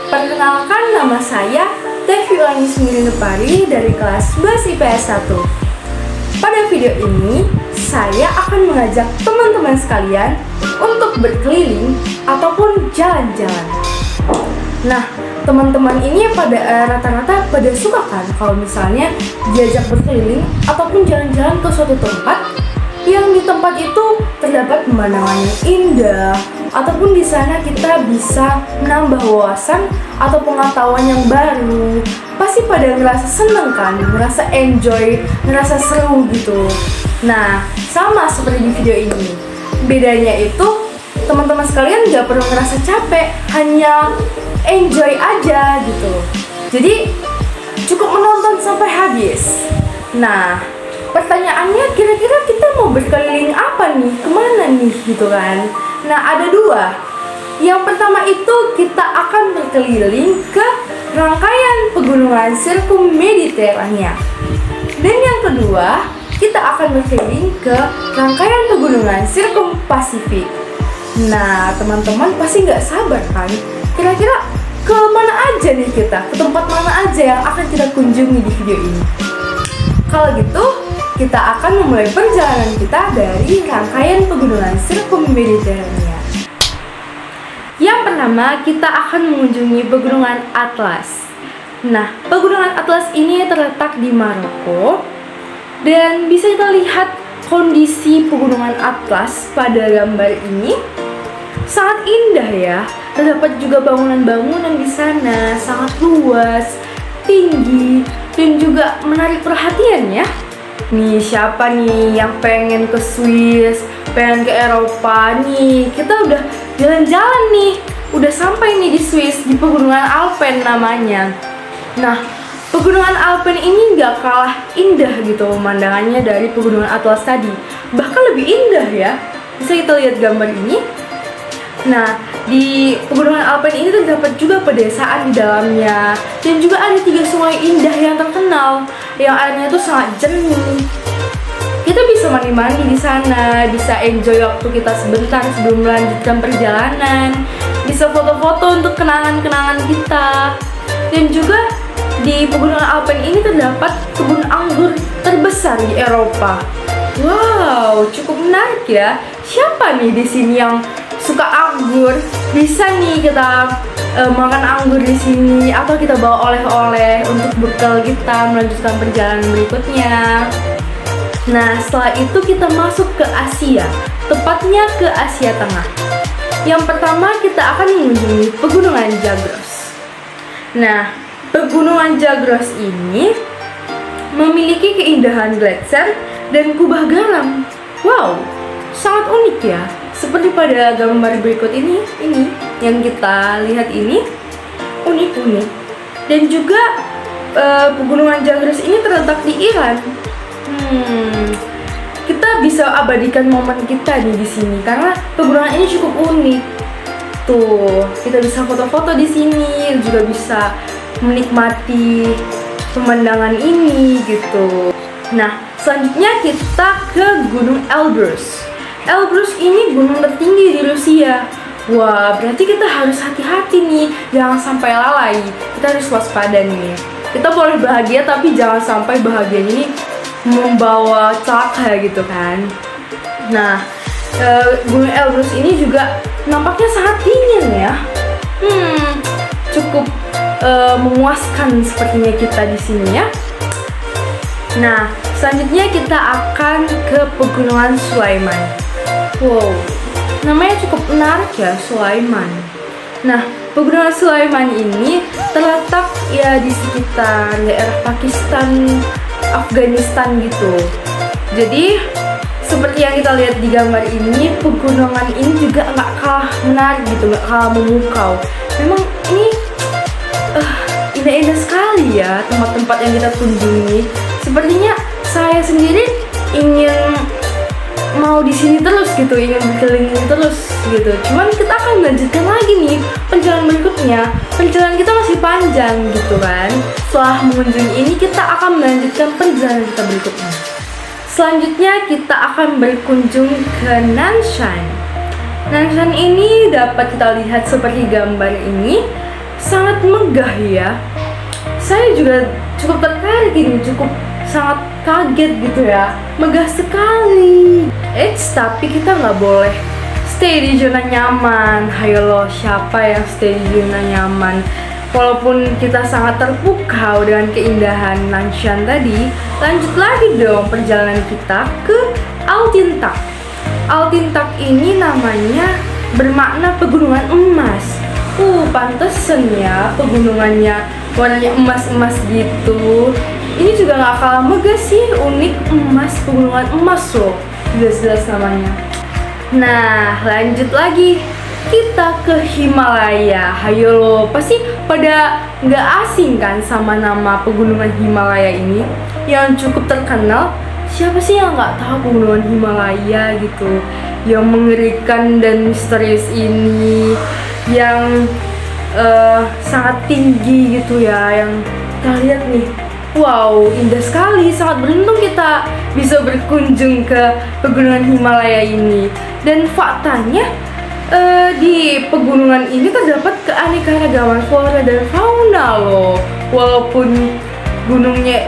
Perkenalkan, nama saya Devi Anis Mirinupari dari kelas 11 IPS 1. Pada video ini, saya akan mengajak teman-teman sekalian untuk berkeliling ataupun jalan-jalan. Nah, teman-teman ini rata-rata pada suka kan kalau misalnya diajak berkeliling ataupun jalan-jalan ke suatu tempat yang di tempat itu terdapat pemandangan yang indah, ataupun di sana kita bisa menambah wawasan atau pengetahuan yang baru. Pasti pada ngerasa seneng kan, ngerasa enjoy, ngerasa seru gitu. Nah, sama seperti di video ini. Bedanya itu teman-teman sekalian nggak perlu ngerasa capek, hanya enjoy aja gitu. Jadi cukup menonton sampai habis. Nah, pertanyaannya kira-kira kita mau berkeliling apa nih? Kemana nih gitu kan? Nah, ada dua. Yang pertama itu kita akan berkeliling ke rangkaian pegunungan Sirkum Mediterania. Dan yang kedua, kita akan berkeliling ke rangkaian pegunungan Sirkum Pasifik. Nah, teman-teman pasti nggak sabar kan? Kira-kira ke mana aja nih kita? Ke tempat mana aja yang akan kita kunjungi di video ini? Kalau gitu, kita akan memulai perjalanan kita dari rangkaian pegunungan Sirkum Mediterania. Yang pertama, kita akan mengunjungi Pegunungan Atlas. Nah, Pegunungan Atlas ini terletak di Maroko. Dan bisa kita lihat kondisi Pegunungan Atlas pada gambar ini. Sangat indah ya. Terdapat juga bangunan-bangunan di sana, sangat luas, tinggi, dan juga menarik perhatian ya. Nih, siapa nih yang pengen ke Swiss, pengen ke Eropa nih? Kita udah jalan-jalan nih, udah sampai nih di Swiss, di Pegunungan Alpen namanya. Nah, Pegunungan Alpen ini nggak kalah indah gitu pemandangannya dari Pegunungan Atlas tadi. Bahkan lebih indah ya. Bisa kita lihat gambar ini. Nah, di Pegunungan Alpen ini terdapat juga pedesaan di dalamnya. Dan juga ada 3 sungai indah yang terkenal, yang airnya tuh sangat jernih. Kita bisa mandi-mandi di sana, bisa enjoy waktu kita sebentar sebelum melanjutkan perjalanan, bisa foto-foto untuk kenangan-kenangan kita. Dan juga di Pegunungan Alpen ini terdapat kebun anggur terbesar di Eropa. Wow, cukup menarik ya. Siapa nih di sini yang suka anggur? Bisa nih kita makan anggur di sini, atau kita bawa oleh-oleh untuk bekal kita melanjutkan perjalanan berikutnya. Nah, setelah itu kita masuk ke Asia, tepatnya ke Asia Tengah. Yang pertama kita akan mengunjungi Pegunungan Zagros. Nah, Pegunungan Zagros ini memiliki keindahan gletser dan kubah garam. Wow, sangat unik ya. Seperti pada gambar berikut ini yang kita lihat ini, unik-unik. Dan juga Pegunungan Zagros ini terletak di Iran. Kita bisa abadikan momen kita nih di sini karena pegunungan ini cukup unik. Tuh, kita bisa foto-foto di sini, juga bisa menikmati pemandangan ini gitu. Nah, selanjutnya kita ke Gunung Elbrus. Elbrus ini gunung tertinggi di Rusia. Wah, berarti kita harus hati-hati nih, jangan sampai lalai. Kita harus waspada nih. Kita boleh bahagia tapi jangan sampai bahagia ini membawa celaka gitu kan. Nah, Gunung Elbrus ini juga nampaknya sangat dingin ya. Cukup memuaskan sepertinya kita di sini ya. Nah, selanjutnya kita akan ke Pegunungan Sulaiman. Wow, namanya cukup menarik ya, Sulaiman. Nah, Pegunungan Sulaiman ini terletak ya di sekitar daerah Pakistan, Afghanistan gitu. Jadi seperti yang kita lihat di gambar ini, pegunungan ini juga nggak kalah menarik gitu, nggak kalah memukau. Memang ini indah-indah sekali ya tempat-tempat yang kita kunjungi. Sepertinya saya sendiri ingin mau di sini terus gitu, ingin berkeliling terus gitu. Cuman kita akan melanjutkan lagi nih perjalanan berikutnya. Perjalanan kita masih panjang gitu kan. Setelah mengunjungi ini kita akan melanjutkan perjalanan kita berikutnya. Selanjutnya kita akan berkunjung ke Nanshan. Nanshan ini dapat kita lihat seperti gambar ini. sangat megah ya. Saya juga cukup tertarik ini, cukup sangat kaget gitu ya. Megah sekali. Tapi kita nggak boleh stay di zona nyaman. Hayo lo, siapa yang stay di zona nyaman? Walaupun kita sangat terpukau dengan keindahan Nanshan tadi, lanjut lagi dong perjalanan kita ke Altintak. Altintak ini namanya bermakna pegunungan emas. Pantesan ya pegunungannya warnanya emas-emas gitu. Ini juga gak kalah megah sih, unik, emas, pegunungan emas loh, jelas-jelas namanya. Nah, lanjut lagi, kita ke Himalaya. Hayo lo, pasti pada gak asing kan sama nama pegunungan Himalaya ini yang cukup terkenal. Siapa sih yang gak tahu pegunungan Himalaya gitu, yang mengerikan dan misterius ini, yang sangat tinggi gitu ya, yang kita lihat nih. Wow, indah sekali, sangat beruntung kita bisa berkunjung ke pegunungan Himalaya ini. Dan faktanya di pegunungan ini terdapat keanekaragaman flora dan fauna loh. Walaupun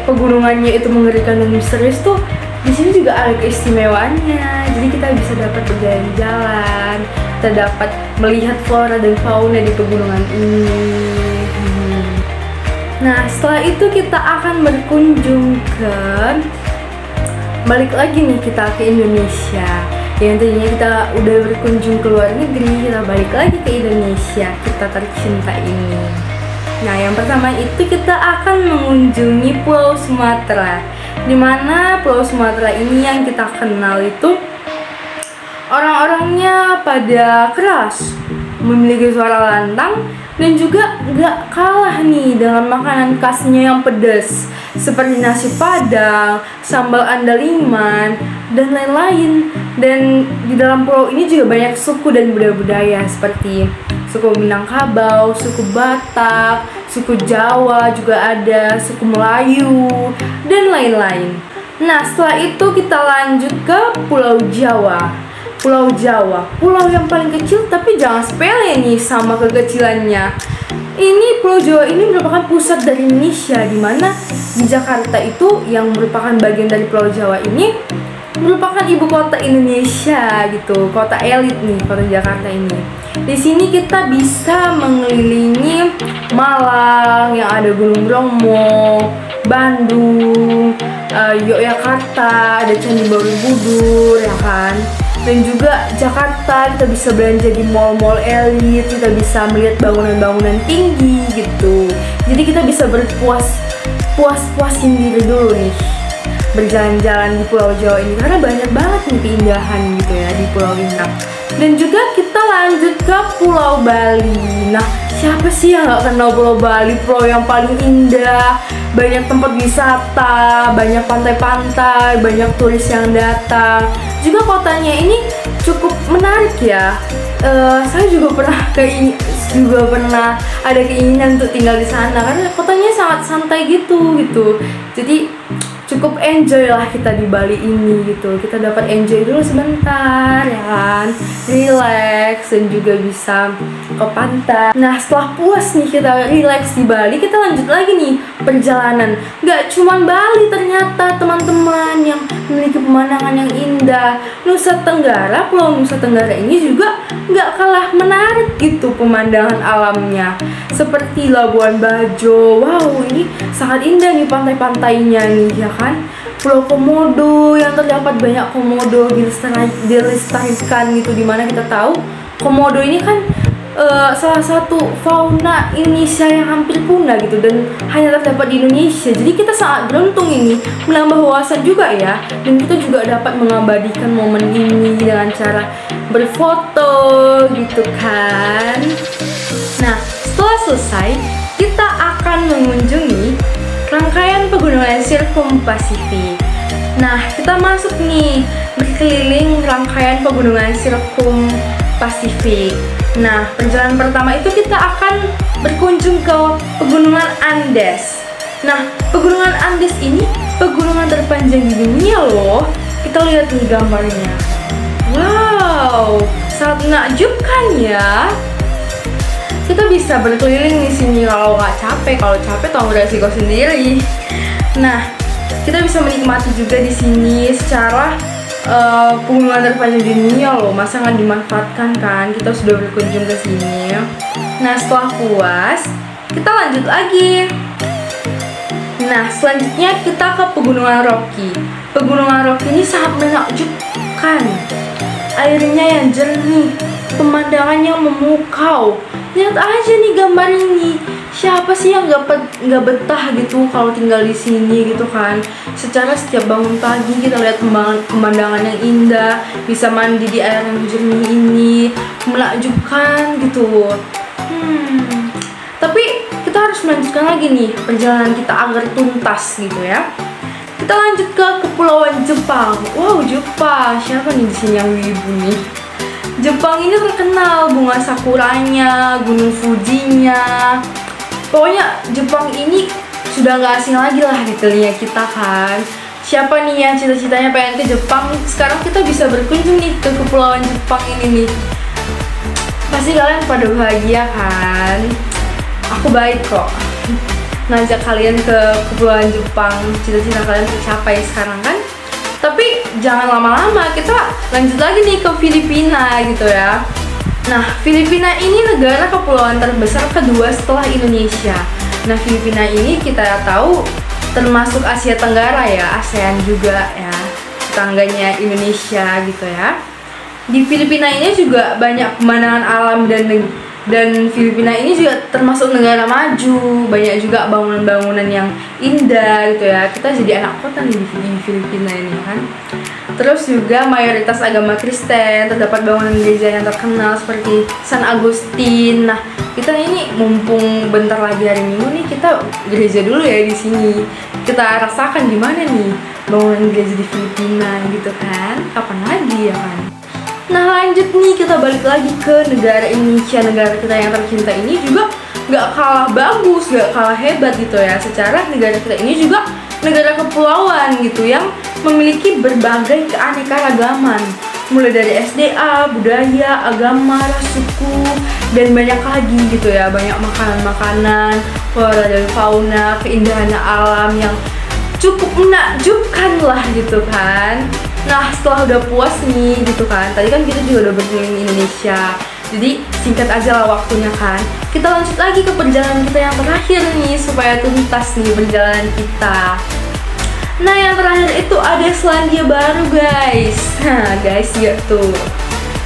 pegunungannya itu mengerikan dan misterius tuh, di sini juga ada keistimewaannya. Jadi kita bisa dapat berjalan-jalan, kita dapat melihat flora dan fauna di pegunungan ini. Nah, setelah itu kita akan berkunjung ke, balik lagi nih kita ke Indonesia. Yang tadinya kita udah berkunjung ke luar negeri, kita balik lagi ke Indonesia, kita tercinta ini. Nah, yang pertama itu kita akan mengunjungi Pulau Sumatera. Dimana Pulau Sumatera ini yang kita kenal itu orang-orangnya pada keras, memiliki suara lantang, dan juga gak kalah nih dengan makanan khasnya yang pedas seperti nasi padang, sambal andaliman, dan lain-lain. Dan di dalam pulau ini juga banyak suku dan budaya-budaya seperti suku Minangkabau, suku Batak, suku Jawa juga ada, suku Melayu, dan lain-lain. Nah, setelah itu kita lanjut ke Pulau Jawa. Pulau Jawa, pulau yang paling kecil tapi jangan sepele nih sama kekecilannya. Ini Pulau Jawa ini merupakan pusat dari Indonesia, di mana di Jakarta itu yang merupakan bagian dari Pulau Jawa ini merupakan ibu kota Indonesia gitu, kota elit nih, kota Jakarta ini. Di sini kita bisa mengelilingi Malang yang ada Gunung Bromo, Bandung, Yogyakarta, ada Candi Borobudur ya kan. Dan juga Jakarta, kita bisa belanja di mall-mall elit, kita bisa melihat bangunan-bangunan tinggi gitu. Jadi kita bisa puas-puasin diri dulu nih, berjalan-jalan di Pulau Jawa ini, karena banyak banget nih keindahan gitu ya di Pulau Bintang. Dan juga kita lanjut ke Pulau Bali. Nah, siapa sih yang gak kenal Pulau Bali? Pulau yang paling indah, banyak tempat wisata, banyak pantai-pantai, banyak turis yang datang. Juga kotanya ini cukup menarik ya. Saya juga pernah ada keinginan untuk tinggal di sana karena kotanya sangat santai gitu. Jadi cukup enjoy lah kita di Bali ini gitu. Kita dapat enjoy dulu sebentar ya kan, relax, dan juga bisa ke pantai. Nah, setelah puas nih kita relax di Bali, kita lanjut lagi nih perjalanan. Gak cuman Bali ternyata teman-teman yang memiliki pemandangan yang indah. Nusa Tenggara, Pulau Nusa Tenggara ini juga gak kalah menarik gitu pemandangan alamnya, seperti Labuan Bajo. Wow, ini sangat indah nih pantai-pantainya nih ya kan. Pulau Komodo yang terdapat banyak komodo dilestarikan gitu, dimana kita tahu komodo ini kan salah satu fauna Indonesia yang hampir punah gitu dan hanya terdapat di Indonesia. Jadi kita sangat beruntung ini, menambah wawasan juga ya, dan kita juga dapat mengabadikan momen ini dengan cara berfoto gitu kan. Nah, setelah selesai kita akan mengunjungi rangkaian pegunungan Sirkum Pasifik. Nah, kita masuk nih berkeliling rangkaian pegunungan Sirkum Pasifik. Nah, perjalanan pertama itu kita akan berkunjung ke Pegunungan Andes. Nah, Pegunungan Andes ini pegunungan terpanjang di dunia loh. Kita lihat nih gambarnya. Wow, sangat menakjubkan ya. Kita kita bisa berkeliling di sini kalau nggak capek. Kalau capek tanggung resiko sendiri. Nah, kita bisa menikmati juga di sini secara pegunungan terpanjang di dunia loh. Masa nggak dimanfaatkan kan? Kita sudah berkunjung ke sini. Nah, setelah puas, kita lanjut lagi. Nah, selanjutnya kita ke Pegunungan Rocky. Pegunungan Rocky ini sangat menakjubkan. Airnya yang jernih, pemandangan yang memukau. Lihat aja nih gambar ini. Siapa sih yang nggak betah gitu kalau tinggal di sini gitu kan? Secara setiap bangun pagi kita lihat pemandangan yang indah, bisa mandi di air yang jernih ini, menakjubkan gitu. Tapi kita harus melanjutkan lagi nih perjalanan kita agar tuntas gitu ya. Kita lanjut ke Kepulauan Jepang. Wow, Jepang. Siapa nih di sini yang wibu nih? Jepang ini terkenal bunga sakuranya, gunung Fujinya. Pokoknya Jepang ini sudah nggak asing lagi lah di telinga kita kan. Siapa nih yang cita-citanya pengen ke Jepang? Sekarang kita bisa berkunjung nih ke Kepulauan Jepang ini nih. Pasti kalian pada bahagia kan? Aku baik kok ngajak kalian ke Kepulauan Jepang. Cita-cita kalian tercapai sekarang kan? Tapi jangan lama-lama, kita lanjut lagi nih ke Filipina gitu ya. Nah, Filipina ini negara kepulauan terbesar kedua setelah Indonesia. Nah, Filipina ini kita tahu termasuk Asia Tenggara ya, ASEAN juga ya, tetangganya Indonesia gitu ya. Di Filipina ini juga banyak pemandangan alam dan Filipina ini juga termasuk negara maju, banyak juga bangunan-bangunan yang indah gitu ya. Kita jadi anak kota nih di Filipina ini kan. Terus juga mayoritas agama Kristen, terdapat bangunan gereja yang terkenal seperti San Agustin. Nah, kita ini mumpung bentar lagi hari Minggu nih, kita gereja dulu ya di sini. Kita rasakan gimana nih bangunan gereja di Filipina gitu kan. Kapan lagi ya kan? Nah, lanjut nih, kita balik lagi ke negara Indonesia, negara kita yang tercinta ini juga nggak kalah bagus, nggak kalah hebat gitu ya. Secara negara kita ini juga negara kepulauan gitu yang memiliki berbagai keanekaragaman, mulai dari SDA, budaya, agama, ras, suku, dan banyak lagi gitu ya. Banyak makanan-makanan, flora dan fauna, keindahan alam yang cukup menakjubkan lah gitu kan. Nah, setelah udah puas nih gitu kan, tadi kan kita juga udah berkeliling Indonesia, jadi singkat aja lah waktunya kan. Kita lanjut lagi ke perjalanan kita yang terakhir nih, supaya tuntas nih perjalanan kita. Nah, yang terakhir itu ada Selandia Baru guys. Nah guys, ya tuh,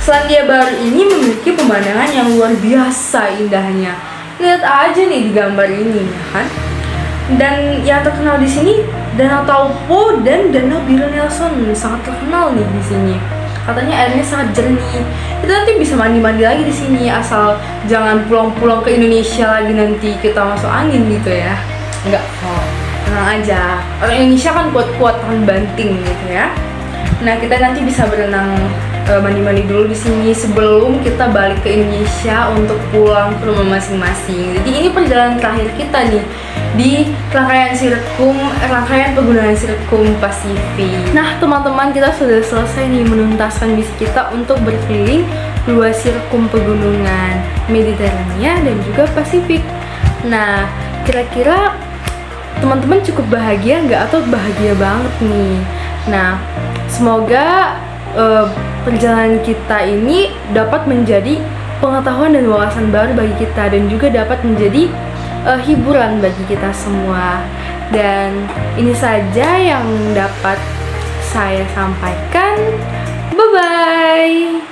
Selandia Baru ini memiliki pemandangan yang luar biasa indahnya. Lihat aja nih di gambar ini ya kan. Dan yang terkenal di sini Danau Taupo dan Danau Biru Nelson sangat terkenal nih di sini. Katanya airnya sangat jernih. Kita nanti bisa mandi-mandi lagi di sini, asal jangan pulang-pulang ke Indonesia lagi nanti kita masuk angin gitu ya. Enggak kok, tenang aja. Orang Indonesia kan kuat-kuat tahan banting gitu ya. Nah, kita nanti bisa berenang, mandi-mandi dulu di sini sebelum kita balik ke Indonesia untuk pulang ke rumah masing-masing. Jadi ini perjalanan terakhir kita nih di rangkaian pegunungan Sirkum Pasifik. Nah, teman-teman, kita sudah selesai nih menuntaskan misi kita untuk berkeliling dua sirkum pegunungan Mediterania dan juga Pasifik. Nah, kira-kira teman-teman cukup bahagia nggak atau bahagia banget nih? Nah, semoga perjalanan kita ini dapat menjadi pengetahuan dan wawasan baru bagi kita, dan juga dapat menjadi hiburan bagi kita semua. Dan ini saja yang dapat saya sampaikan. Bye-bye.